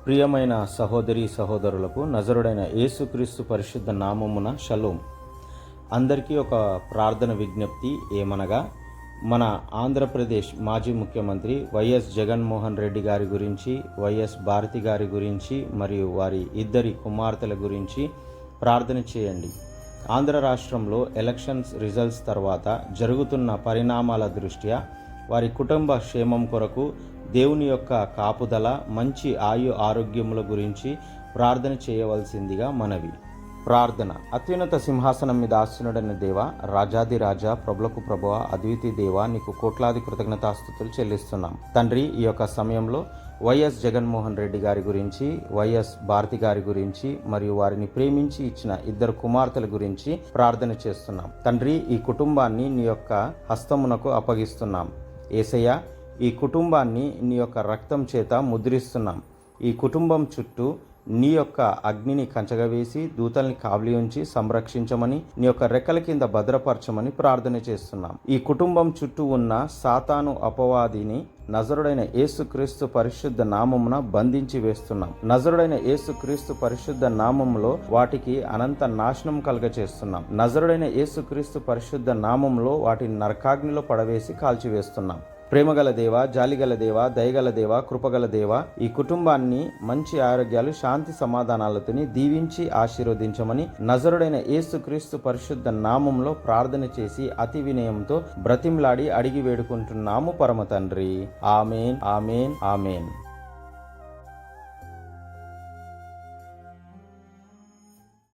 ప్రియమైన సహోదరి సహోదరులకు నజరుడైన యేసుక్రీస్తు పరిశుద్ధ నామమున షలోం. అందరికీ ఒక ప్రార్థన విజ్ఞప్తి ఏమనగా, మన ఆంధ్రప్రదేశ్ మాజీ ముఖ్యమంత్రి వైఎస్ జగన్మోహన్ రెడ్డి గారి గురించి, వైఎస్ భారతి గారి గురించి మరియు వారి ఇద్దరి కుమార్తెల గురించి ప్రార్థన చేయండి. ఆంధ్ర రాష్ట్రంలో ఎలక్షన్స్ రిజల్ట్స్ తర్వాత జరుగుతున్న పరిణామాల దృష్ట్యా వారి కుటుంబ క్షేమం కొరకు దేవుని యొక్క కాపుదల, మంచి ఆరోగ్యముల గురించి ప్రార్థన చేయవలసిందిగా మనవి. ప్రార్థన. అత్యున్నత సింహాసనం మీద ఆసీనుడైన దేవ, రాజాది రాజా, ప్రభులకు ప్రభువా, అద్వితీయ దేవ, నీకు కోట్లాది కృతజ్ఞతాస్తుతులు చెల్లిస్తున్నాం తండ్రి. ఈ యొక్క సమయంలో వైఎస్ జగన్మోహన్ రెడ్డి గారి గురించి, వైఎస్ భారతి గారి గురించి మరియు వారిని ప్రేమించి ఇచ్చిన ఇద్దరు కుమార్తెల గురించి ప్రార్థన చేస్తున్నాం తండ్రి. ఈ కుటుంబాన్ని నీ యొక్క హస్తమునకు అప్పగిస్తున్నాం యేసయ్య. ఈ కుటుంబాన్ని నీ యొక్క రక్తం చేత ముద్రిస్తున్నాం. ఈ కుటుంబం చుట్టూ నీ యొక్క అగ్నిని కంచగా వేసి దూతల్ని కావలి ఉంచి సంరక్షించమని, నీ యొక్క రెక్కల కింద భద్రపరచమని ప్రార్థన చేస్తున్నాం. ఈ కుటుంబం చుట్టూ ఉన్న సాతాను అపవాదిని నజరుడైన యేసుక్రీస్తు పరిశుద్ధ నామమున బంధించి వేస్తున్నాం. నజరుడైన యేసుక్రీస్తు పరిశుద్ధ నామములో వాటికి అనంత నాశనం కలుగచేస్తున్నాం. నజరుడైన యేసుక్రీస్తు పరిశుద్ధ నామములో వాటిని నరకాగ్నిలో పడవేసి కాల్చివేస్తున్నాం. ప్రేమగల దేవ, జాలిగల దేవ, దయగల దేవ, కృపగల దేవ, ఈ కుటుంబాన్ని మంచి ఆరోగ్యాలు, శాంతి సమాధానాలతో దీవించి ఆశీర్వదించమని నజరుడైన యేసుక్రీస్తు పరిశుద్ధ నామంలో ప్రార్థన చేసి అతి వినయంతో బ్రతిమ్లాడి అడిగి వేడుకుంటున్నాము పరమ తండ్రి. ఆమేన్, ఆమేన్, ఆమేన్.